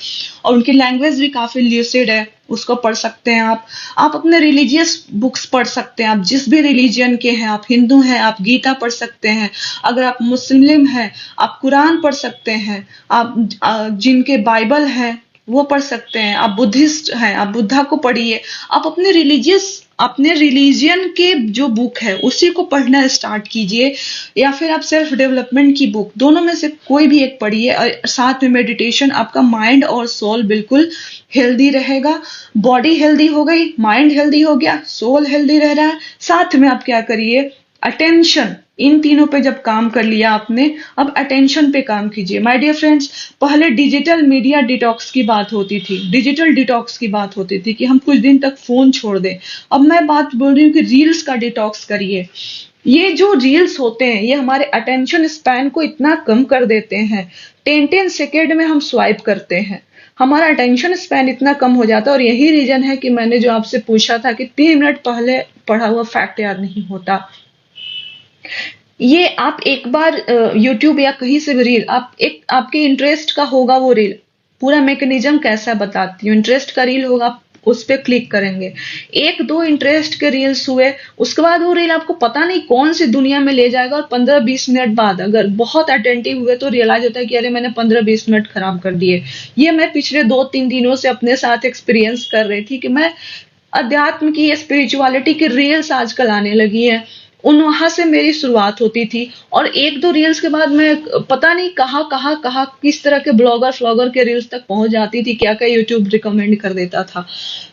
और उनकी लैंग्वेज भी काफी ल्यूसिड है, उसको पढ़ सकते हैं आप अपने रिलीजियस बुक्स पढ़ सकते हैं। आप जिस भी रिलीजन के हैं, आप हिंदू हैं, आप गीता पढ़ सकते हैं। अगर आप मुस्लिम हैं, आप कुरान पढ़ सकते हैं। आप जिनके बाइबल है वो पढ़ सकते हैं। आप बुद्धिस्ट हैं, आप बुद्धा को पढ़िए। आप अपने रिलीजियन के जो बुक है उसी को पढ़ना स्टार्ट कीजिए, या फिर आप सेल्फ डेवलपमेंट की बुक, दोनों में से कोई भी एक पढ़िए। और साथ में मेडिटेशन, आपका माइंड और सोल बिल्कुल हेल्दी रहेगा। बॉडी हेल्दी हो गई, माइंड हेल्दी हो गया, सोल हेल्दी रह रहा है। साथ में आप क्या करिए? अटेंशन, इन तीनों पे जब काम कर लिया आपने, अब अटेंशन पे काम कीजिए। माय डियर फ्रेंड्स, पहले डिजिटल मीडिया डिटॉक्स की बात होती थी, डिजिटल डिटॉक्स की बात होती थी कि हम कुछ दिन तक फोन छोड़ दें। अब मैं बात बोल रही हूँ कि रील्स का डिटॉक्स करिए। ये जो रील्स होते हैं ये हमारे अटेंशन स्पैन को इतना कम कर देते हैं। 10 सेकेंड में हम स्वाइप करते हैं, हमारा अटेंशन स्पैन इतना कम हो जाता है। और यही रीजन है कि मैंने जो आपसे पूछा था कि 3 मिनट पहले पढ़ा हुआ फैक्ट याद नहीं होता। ये आप एक बार YouTube या कहीं से भी रील, आपके इंटरेस्ट का होगा वो रील, पूरा मैकेनिज्म कैसा बताती हूँ। इंटरेस्ट का रील होगा, उस पर क्लिक करेंगे, 1-2 इंटरेस्ट के रील्स हुए, उसके बाद वो रील आपको पता नहीं कौन सी दुनिया में ले जाएगा। और 15-20 मिनट बाद अगर बहुत अटेंटिव हुए तो रियलाइज होता है कि अरे मैंने 15-20 मिनट खराब कर दिए। ये मैं पिछले 2-3 दिनों से अपने साथ एक्सपीरियंस कर रही थी कि मैं अध्यात्म की, स्पिरिचुअलिटी की रील्स आजकल आने लगी है, उन वहां से मेरी शुरुआत होती थी, और एक दो रील्स के बाद मैं पता नहीं कहाँ कहाँ कहाँ किस तरह के ब्लॉगर फ्लॉगर के रील्स तक पहुंच जाती थी, क्या क्या यूट्यूब रिकमेंड कर देता था।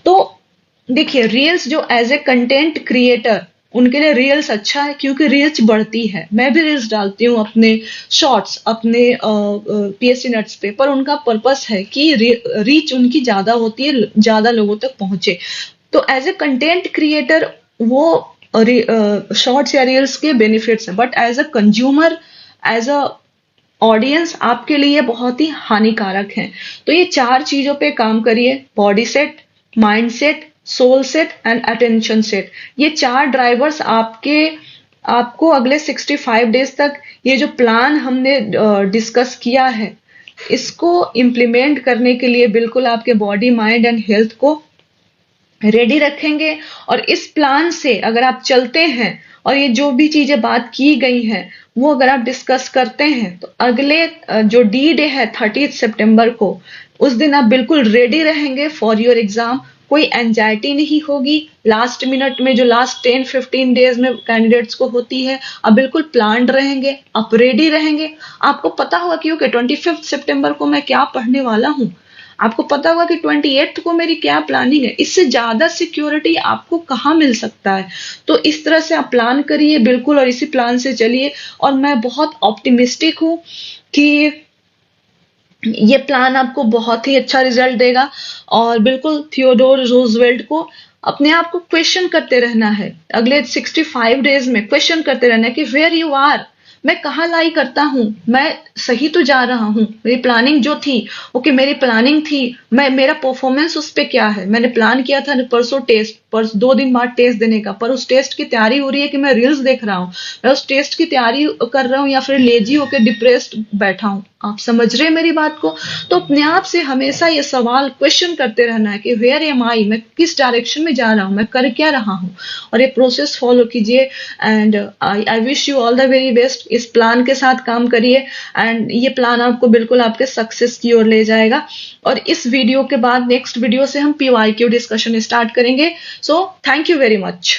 तो देखिए, रील्स जो एज ए कंटेंट क्रिएटर, उनके लिए रील्स अच्छा है, क्योंकि रील्स बढ़ती है। मैं भी रील्स डालती हूँ अपने शॉर्ट्स, अपने पीएससी नट्स पे, पर उनका पर्पस है कि रीच उनकी ज्यादा होती है, ज्यादा लोगों तक पहुंचे। तो एज ए कंटेंट क्रिएटर वो शॉर्ट्स या रील्स के बेनिफिट्स हैं, but as a consumer, as a audience, आपके लिए बहुत ही हानिकारक है। तो ये चार चीजों पे काम करिए: body set, mind set, soul set and attention set. ये चार ड्राइवर्स आपको अगले 65 डेज तक, ये जो प्लान हमने डिस्कस किया है, इसको इम्प्लीमेंट करने के लिए बिल्कुल आपके बॉडी, माइंड एंड हेल्थ को रेडी रखेंगे। और इस प्लान से अगर आप चलते हैं, और ये जो भी चीजें बात की गई हैं वो अगर आप डिस्कस करते हैं, तो अगले जो डी डे है 30 सितंबर को, उस दिन आप बिल्कुल रेडी रहेंगे फॉर योर एग्जाम। कोई एंजाइटी नहीं होगी लास्ट मिनट में, जो लास्ट 10-15 डेज में कैंडिडेट्स को होती है। आप बिल्कुल प्लान्ड रहेंगे, आप रेडी रहेंगे। आपको पता होगा कि ओके 25 सितंबर को मैं क्या पढ़ने वाला हूँ, आपको पता होगा कि 28 को मेरी क्या प्लानिंग है। इससे ज्यादा सिक्योरिटी आपको कहाँ मिल सकता है। तो इस तरह से आप प्लान करिए बिल्कुल, और इसी प्लान से चलिए। और मैं बहुत ऑप्टिमिस्टिक हूँ कि ये प्लान आपको बहुत ही अच्छा रिजल्ट देगा। और बिल्कुल थियोडोर रूजवेल्ट को अपने आप को क्वेश्चन करते रहना है, अगले 65 डेज में क्वेश्चन करते रहना है कि वेयर यू आर, मैं कहाँ लाई करता हूँ, मैं सही तो जा रहा हूँ, मेरी प्लानिंग जो थी, ओके मेरी प्लानिंग थी, मेरा परफॉर्मेंस उस पे क्या है। मैंने प्लान किया था परसों टेस्ट, पर 2 दिन बाद टेस्ट देने का, पर उस टेस्ट की तैयारी हो रही है कि मैं रील्स देख रहा हूँ, मैं उस टेस्ट की तैयारी कर रहा हूँ, या फिर लेजी होकर डिप्रेस्ड बैठा हूँ। आप समझ रहे हैं मेरी बात को। तो अपने आप से हमेशा ये सवाल क्वेश्चन करते रहना है कि वेयर एम आई, मैं किस डायरेक्शन में जा रहा हूँ, मैं कर क्या रहा हूँ, और ये प्रोसेस फॉलो कीजिए। And I wish you all the very best. इस प्लान के साथ काम करिए, एंड ये प्लान आपको बिल्कुल आपके सक्सेस की ओर ले जाएगा। और इस वीडियो के बाद नेक्स्ट वीडियो से हम PYQ डिस्कशन स्टार्ट करेंगे। So thank you very much.